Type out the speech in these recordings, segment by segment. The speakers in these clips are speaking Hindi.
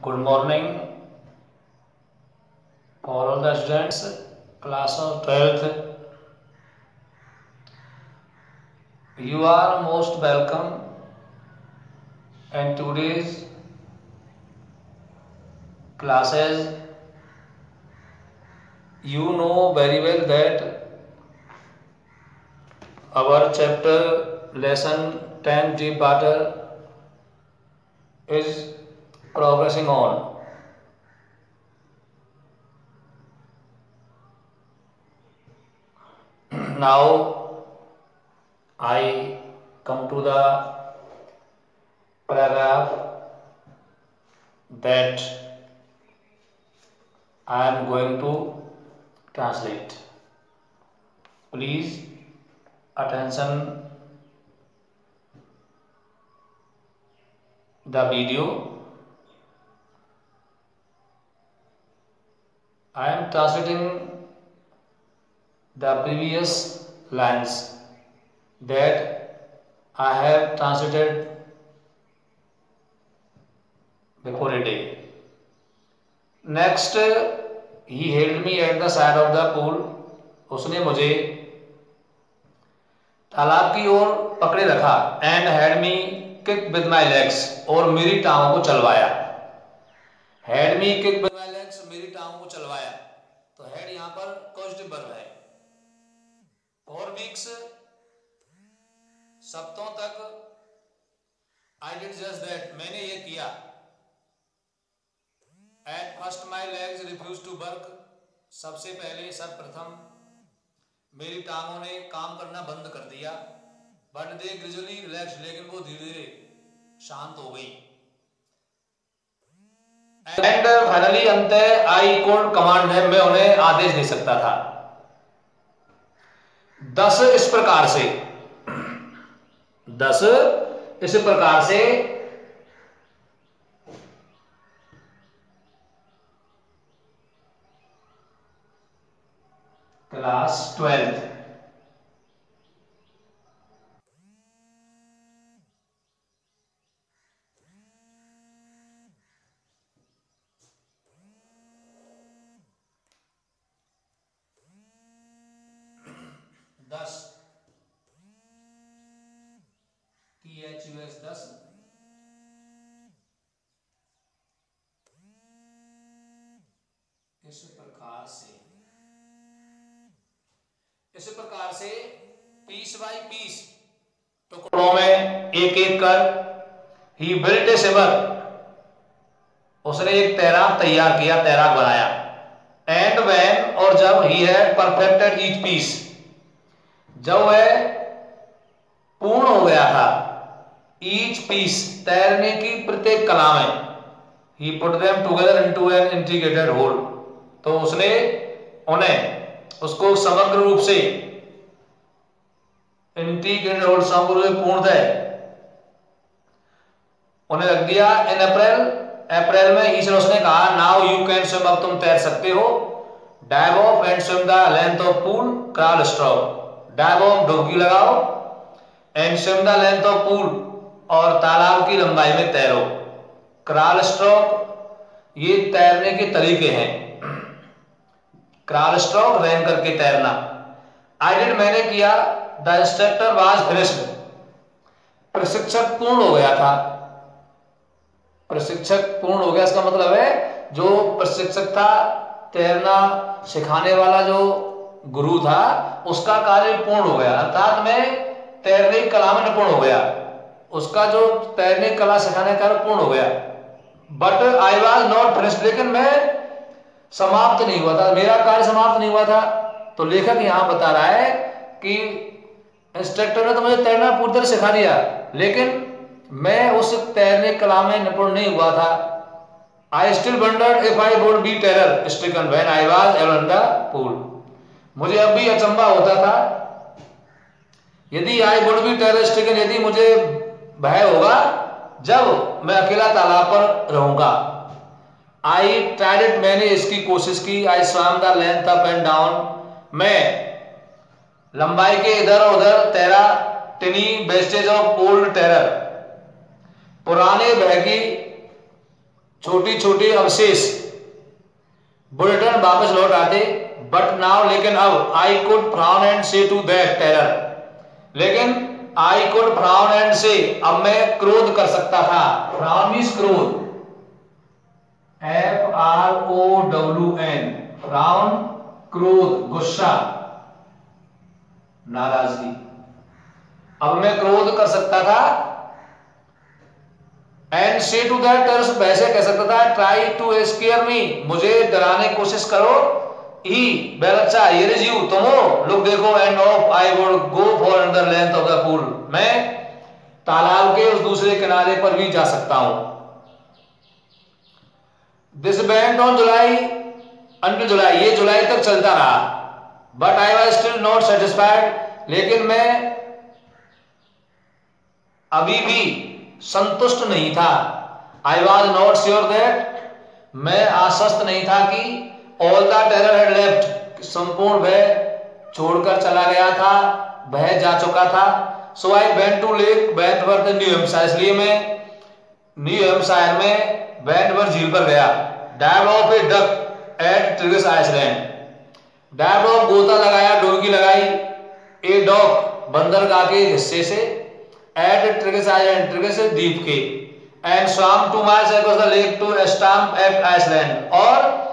Good morning for all the students, class of 12th. You are most welcome in today's classes. You know very well that our chapter lesson 10 deep water is progressing on. Now I come to the paragraph that I am going to translate. Please attention the video. I am translating the previous lines that I have translated before a day. Next, he held me at the side of the pool. उसने मुझे तालाब की ओर पकड़े रखा and had me kick with my legs और मेरी टांगों को चलवाया. Had me kick with my legs मेरी टांगों को चलवाया. तो had यहाँ पर causative verb है. 4 weeks सप्ताहों तक I did just that मैंने ये किया. At first my legs refused to work सबसे पहले सर्वप्रथम मेरी टांगों ने काम करना बंद कर दिया. But they gradually relaxed लेकिन वो धीरे धीरे शांत हो गई. And finally अंततः I could command them मैं उन्हें आदेश दे सकता था. 10 इस प्रकार से 10 इस प्रकार से क्लास 12 10 THUS 10 इस प्रकार से पीस बाय पीस टुकड़ों में एक एक कर ही बिल्ट ए सिवर उसने एक तैराक तैयार किया तैराक बनाया. एंड व्हेन और जब he had perfected each piece जब वह पूर्ण हो गया था ईच पीस तैरने की प्रत्येक कला में he put them together into an integrated whole तो उसने उन्हें उसको समग्र रूप से इंटीग्रेटेड होल समग्र पूर्णतः उन्हें रख दिया. इन अप्रैल में ईश्वर उसने कहा नाउ यू कैन स्विम अब तुम तैर सकते हो. Dive of and swim the length of pool crawl stroke dive of डुबकी लगाओ and swim the length of pool और तालाब की लंबाई में तैरो. क्रॉल स्ट्रोक ये तैरने के तरीके हैं. क्रॉल स्ट्रोक रैन करके तैरना. आई डिड मैंने किया. द इंस्ट्रक्टर वाज फिनिश्ड प्रशिक्षक पूर्ण हो गया था. प्रशिक्षक पूर्ण हो गया इसका मतलब है जो प्रशिक्षक था तैरना सिखाने वाला जो गुरु था उसका कार्य पूर्ण हो गया अर्थात मैं तैरने की कला में निपुण हो गया. उसका जो तैरने की कला सिखाने का कार्य पूर्ण हो गया. But I was not finished लेकिन मैं समाप्त नहीं हुआ था मेरा कार्य समाप्त नहीं हुआ था. तो लेखक यहां बता रहा है कि इंस्ट्रक्टर ने तो मुझे तैरना पूरी तरह सिखा दिया लेकिन मैं उस तैरने कला में निपुण नहीं हुआ था. I still wondered if I would be terror stricken when I was in the pool मुझे अब भी अचंभा होता था यदि I would be terror stricken यदि मुझे भय होगा जब मैं अकेला तालाब पर रहूंगा. आई ट्राइड इट मैंने इसकी कोशिश की. आई swum the length up and down मैं लंबाई के इधर और उधर तैरा. टिनी वेस्टेज ऑफ ओल्ड टेरर पुराने भय की छोटी छोटी अवशेष बुलेटिन वापस लौट आते। बट नाउ, लेकिन अब आई कुड फ्राउन एंड से टू दैट टेरर, लेकिन आई कुड फ्राउन एंड से, अब मैं क्रोध कर सकता था। फ्राउन मीन्स क्रोध, FROWN, फ्राउन क्रोध, गुस्सा, नाराजगी। अब मैं क्रोध कर सकता था। एंड से टू दैट टेरर, वैसे कह सकता था ट्राई टू स्केयर मी, मुझे डराने की कोशिश करो। ही वेल, अच्छा, हियर इज यू, तुम हो, लुक देखो, end of I would go for another length of the pool, मैं तालाब के उस दूसरे किनारे पर भी जा सकता हूं। This went on July until July, ये जुलाई तक चलता रहा। But I was still not satisfied, लेकिन मैं अभी भी संतुष्ट नहीं था। I was not sure that, मैं आश्वस्त नहीं था कि all the terror had left, संपूर्ण भय छोड़कर चला गया था, भय जा चुका था। So I went to Lake Wentworth in New Hampshire, इसलिए मैं न्यू हैम्पशायर में वेंटवर्थ झील पर गया। Dive off a dock at Triggs Island, dive off गोता लगाया, डुबकी लगाई, ए डॉग बंदरगाह के हिस्से से, एट ट्रिगस आइलैंड, ट्रिगस द्वीप के, and swam 2 miles across the lake to Stamp Act Island, और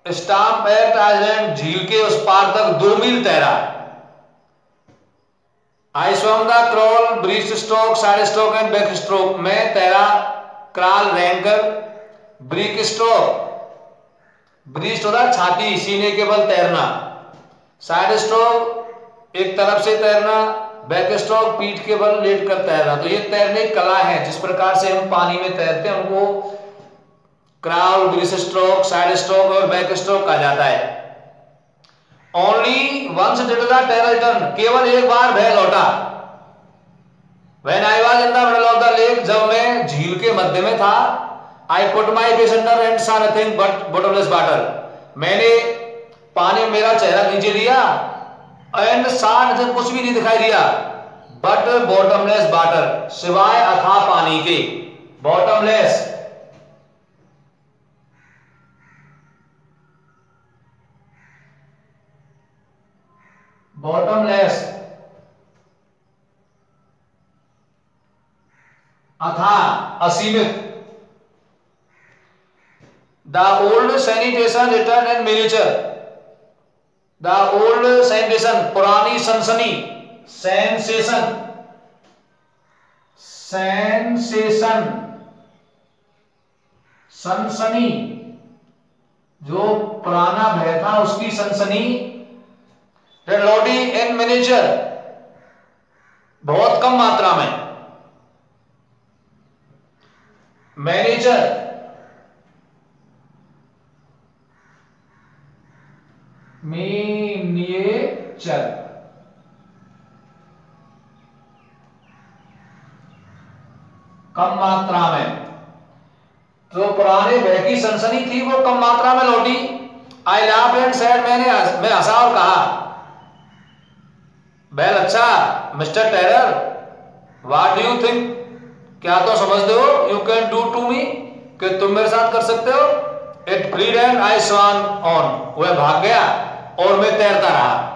स्टाम्प एक्ट आइसलैंड झील के उस पार तक 2 मील तैरा। I swam the crawl, breast stroke, side stroke and backstroke, मैं तैरा क्रॉल, रेंकर, ब्रीक स्ट्रोक, ब्रीस्ट होता छाती, सीने के बल तैरना, साइड स्ट्रोक एक तरफ से तैरना, बैक स्ट्रोक पीठ के बल लेट कर तैरना। तो ये तैरने की कला है, जिस प्रकार से हम पानी में तैरते हैं उनको crawl, breast stroke, side stroke और बैक स्ट्रोक कहा जाता है। Only once did the terror return, केवल एक बार भय लौटा। When I was in the middle of the lake, जब मैं झील के मध्य में था, I put my face under and saw nothing but bottomless water, मैंने पानी में मेरा चेहरा नीचे लिया एंड सा नथिंग, कुछ भी नहीं दिखाई दिया, बट बॉटमलेस वाटर, सिवाय अथाह पानी के। बॉटमलेस, बॉटमलेस, अथाह, असीमित। The old sanitation return and miniature, the old sanitation, पुरानी सनसनी, सेंसेशन, सेंसेशन, सनसनी, जो पुराना भय था उसकी सनसनी। रेलोडी इन मिनिएचर, बहुत कम मात्रा में। मैनेजर, मिनिएचर, कम मात्रा में। तो पुराने भय की सनसनी थी वो कम मात्रा में लौटी। आई लाफ्ड एंड सेड, मैं हंसा और कहा, वेल, अच्छा mister terror, what do you think, क्या तो समझते हो, you can do to me, कि तुम मेरे साथ कर सकते हो। It fled and I swam on, वह भाग गया और मैं तैरता रहा।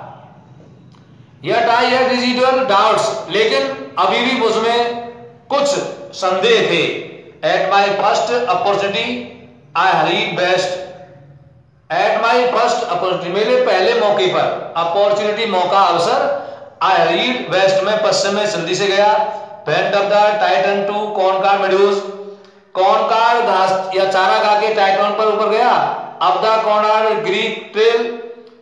Yet I had residual doubts, लेकिन अभी भी मुझमें कुछ संदेह थे। At my first opportunity I hurried west, at my first opportunity, मेरे पहले मौके पर, अपॉर्चुनिटी मौका, अवसर, आई हरीड वेस्ट, में पश्चिम में जल्दी से गया। Went up the Titan to Concord meadows, Concord घास या चारागाह के टाइटन पर ऊपर गया। अब the Concord creek trail,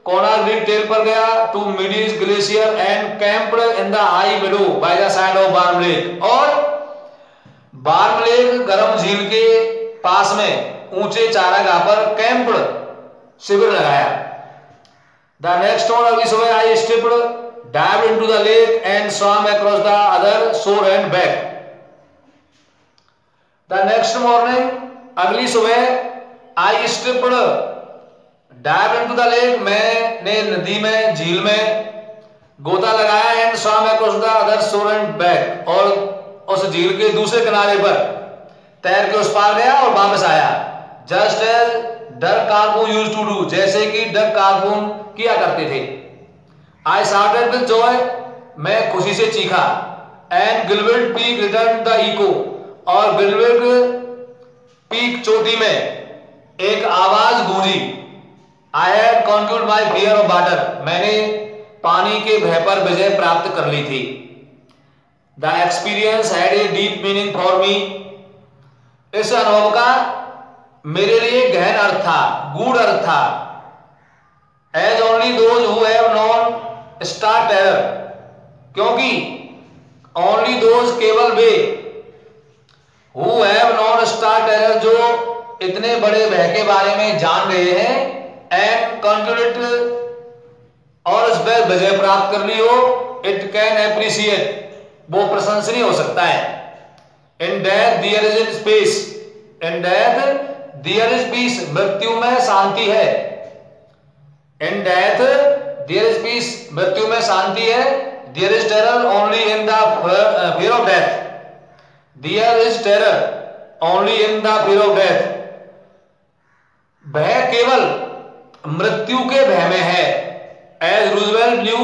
Concord creek trail पर गया। To Midi's glacier and camped in the high meadow by the side of warm lake, और वार्म लेक गर्म झील के पास में ऊंचे चारागाह पर कैंप्ड, शिविर लगाया। द नेक्स्ट ऑन, अगली सुबह I stepped dived into the lake and swam across the other shore and back. The next morning, अगली सुबह I stepped, dived into the lake, मैंने नदी में, झील में गोता लगाया, and swam across the other shore and back, और उस झील के दूसरे किनारे पर तैर के उस पार गया और वापस आया। Just as Duck Karkoon used to do, जैसे कि डक कार्कून किया करते थे। आई शाउटेड विद जॉय, मैं खुशी से चीखा। And Gilbert peak return the echo, और गिलबर्ट पीक चोटी में एक आवाज गूंजी। I had conquered my fear of water, मैंने पानी के भय पर विजय प्राप्त कर ली थी। The experience had a deep meaning for me, इस अनुभव का मेरे लिए गहन अर्थ था, गूढ़ अर्थ था। As only those who have known stark terror, क्योंकि ओनली दोज केवल वे who have known stark terror, जो इतने बड़े भय के बारे में जान रहे हैं, एंड कॉन्क्यूड और इस पर विजय प्राप्त कर ली हो, इट कैन एप्रिशिएट, वो प्रशंसनीय हो सकता है। In death there is space, in death there is peace, मृत्यु में शांति है। In death there is peace, मृत्यु में शांति है। There is terror only in the fear of death, there is terror only in the fear of death, भय केवल मृत्यु के भय में है। एज रूजवेल्ट न्यू,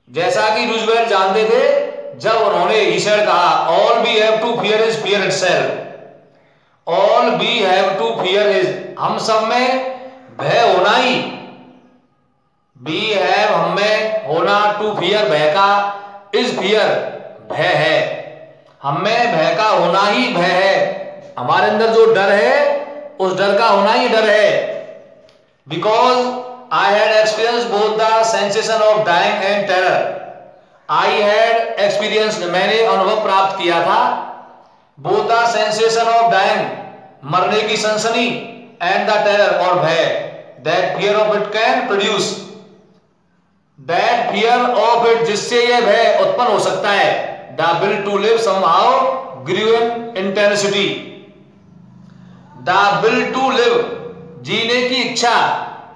जैसा कि रूजवेल्ट जानते थे जब उन्होंने ईश्वर कहा, all we have to fear is fear itself, all we have to fear is, हम सब में भय होना ही, वी हैव हम में होना, टू फियर भय का, इज फियर भय है, हम में भय का होना ही भय है, हमारे अंदर जो डर है उस डर का होना ही डर है। Because I had experienced both the sensation of dying and terror. I had experienced, मैंने अनुभव प्राप्त किया था, both the sensation of dying, मरने की सनसनी, and the terror, और भय, that fear of it can produce, that fear of it, जिससे यह भय उत्पन्न हो सकता है, the will to live somehow grew in intensity, the will to live, जीने की इच्छा,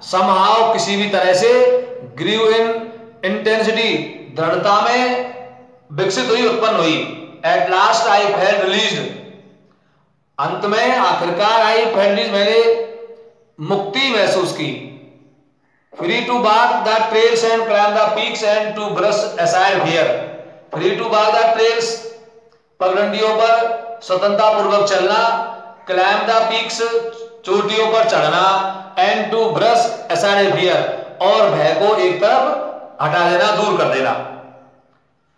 somehow किसी भी तरह से, grew in intensity, दृढ़ता में विकसित हुई, उत्पन्न हुई। At last I felt released, अंत में आखिरकार I felt released, मैंने मुक्ति महसूस की। Free to walk the trails and climb the peaks and to brush aside fear, free to walk the trails, पगडंडियों पर स्वतंत्रता पूर्वक चलना, climb the peaks, चोटियों पर चढ़ना, and to brush aside fear, और भय को एक तरफ हटा देना, दूर कर देना।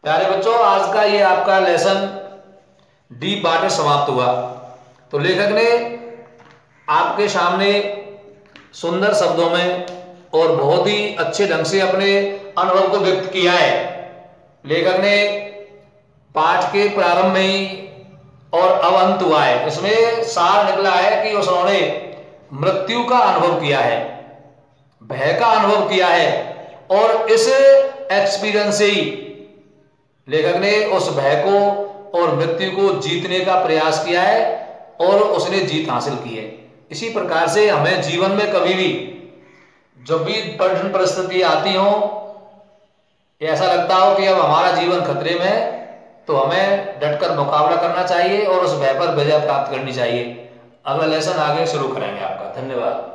प्यारे बच्चों, आज का ये आपका लेसन डीप वाटर समाप्त हुआ। तो लेखक ने आपके सामने सुंदर शब्दों में और बहुत ही अच्छे ढंग से अपने अनुभव को व्यक्त किया है। लेखक ने पाठ के प्रारंभ में ही और अब अंत हुआ है, इसमें सार निकला है कि उन्होंने मृत्यु का अनुभव किया है, भय का अनुभव किया है, और इस एक्सपीरियंस से ही लेखक ने उस भय को और मृत्यु को जीतने का प्रयास किया है और उसने जीत हासिल की है। इसी प्रकार से हमें जीवन में कभी भी जब भी कठिन परिस्थिति आती हो, ऐसा लगता हो कि अब हमारा जीवन खतरे में है, तो हमें डटकर मुकाबला करना चाहिए और उस भय पर विजय प्राप्त करनी चाहिए। अगला लेसन आगे शुरू करेंगे आपका। धन्यवाद।